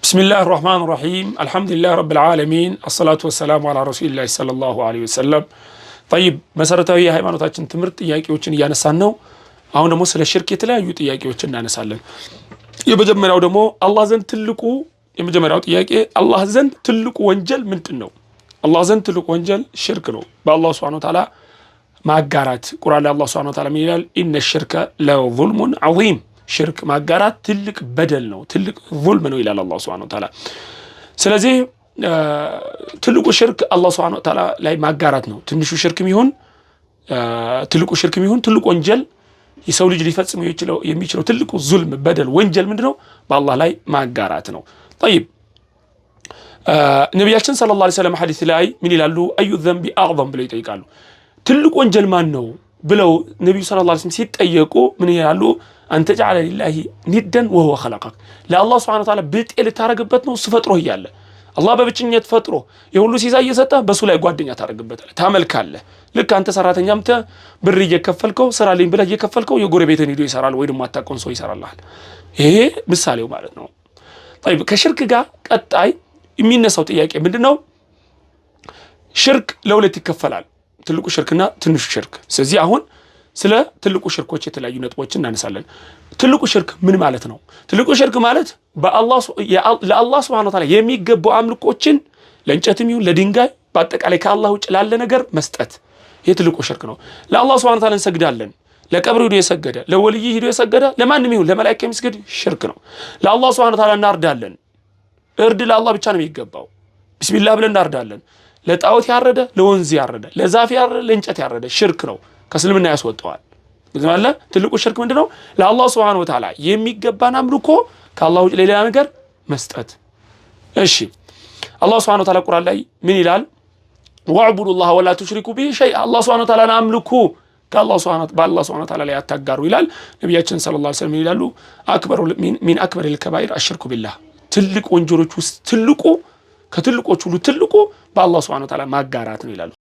بسم الله الرحمن الرحيم الحمد لله رب العالمين الصلاة والسلام على رسول الله صلى الله عليه وسلم طيب መሰረታዊ የሃይማኖታችን ትምህርት ጥያቄዎችን እያነሳን ነው። አሁን ደግሞ ስለ ሽርክ የተለያዩ ጥያቄዎችን እናነሳለን። የመጀመሪያው ደግሞ አላህ ዘንድ ትልቁ የመጀመሪያው ጥያቄ አላህ ዘንድ ትልቁ ወንጀል ምንድነው? አላህ ዘንድ ትልቁ ወንጀል ሽርክ ነው። በአላህ Subhanahu Wa Ta'ala ማጋራት ቁርአን ላይ አላህ Subhanahu Wa Ta'ala ምን ይላል? ኢነ ሽርከ ለዙልሙን ዐዚም ሽርክ ማጋራት ትልቅ በደል ነው፣ ትልቅ ዙልም ነው ይላል አላህ Subhanahu Wa Ta'ala። ስለዚህ ትልቁ ሽርክ አላህ Subhanahu Wa Ta'ala ላይ ማጋራት ነው። ትንሹ ሽርክም ይሁን ትልቁ ሽርክም ይሁን ትልቁ ወንጀል የሰው ልጅ ሊፈጽም የሚችለው ትልቁ ዙልም በደል ወንጀል ምንድነው? በአላህ ላይ ማጋራት ነው። طيب ነብያችን ሰለላሁ ዐለይሂ ወሰለም ሐዲስ ላይ ምን ይላሉ? አዩ ዘንቢ አዕዘም ብለው ይጠይቃሉ። ትልቁ ወንጀል ማን ነው ብለው ነብዩ ሰለላሁ ዐለይሂ ወሰለም ሲጠየቁ ምን ይላሉ? አንተ ጀዐለ ሊላሂ ኒደን ወሁወ ኸለቀክ ለአላህ Subhanahu Wa Ta'ala ብጤ ልታረግበት ነው ስፈጥሮ ይያለ አላህ በብቸኝነት ፈጥሮ የሁሉ ሲሳ እየሰጠ በሱ ላይ ጓደኛ ታረግበታለህ፣ ታመልካለህ። ልክ አንተ ሰራተኛም ብር እየከፈልከው ስራልኝ ብለህ እየከፈልከው የጎረቤትን ሄዶ ይሰራል ወይ ደግሞ አታውቀውን ሰው ይሰራልሃል። ይሄ ምሳሌው ማለት ነው። طيب ከሽርክ ጋር ቀጣይ የሚነሳው ጥያቄ ምንድነው? ሽርክ ለሁለት ይከፈላል፣ ትልቁ ሽርክና ትንሹ ሽርክ። ስለዚህ አሁን ስለ ትልቁ ሽርኮች የተለያዩ ነጥቦችን እናነሳለን። ትልቁ ሽርክ ምን ማለት ነው? ትልቁ ሽርክ ማለት ለአላህ Subhanahu Wa Ta'ala የሚገቡ አምልኮችን ለእንጨትም ይሁን ለድንጋይ በአጠቃላይ ከአላህ ውጭ ላለ ነገር መስጠት፣ ይሄ ትልቁ ሽርክ ነው። ለአላህ Subhanahu Wa Ta'ala እንሰግዳለን፣ ለቀብር ሄዶ የሰገደ ለወልይ ሄዶ የሰገደ ለማንም ይሁን ለመላእክት የሚሰግድ ሽርክ ነው። ለአላህ Subhanahu Wa Ta'ala እናርዳለን፣ እርድ ለአላህ ብቻ ነው የሚገባው። ቢስሚላህ ብለን እናርዳለን። ለጣዖት ያረደ ለወንዝ ያረደ ለዛፍ ያረደ ለእንጨት ያረደ ሽርክ ነው፣ ከእስልምና ያስወጣዋል። ስለዚህ ትልቁ ሽርክ ምንድነው? ለአላህ Subhanahu Wa Ta'ala የሚገባን አምልኮ ከአላህ ውጭ ሌላ ነገር መስጠት። እሺ አላህ Subhanahu Wa Ta'ala ቁርአን ላይ ምን ይላል? ወዕቡዱላህ ወላ ቱሽሪኩ ቢሂ ሸይአ አላህ Subhanahu Wa Ta'ala አምልኩ ከአላህ Subhanahu Wa Ta'ala ላይ አታጋሩ ይላል። ነብያችን ሰለላሁ ዐለይሂ ወሰለም ይላሉ አክበሩ ሚን አክበሪል ከባኢር አሽርኩ ቢላህ ትልቅ ወንጀሎች ውስጥ ትልቁ ከትልቆች ሁሉ ትልቁ በአላህ Subhanahu Wa Ta'ala ማጋራት ነው ይላሉ።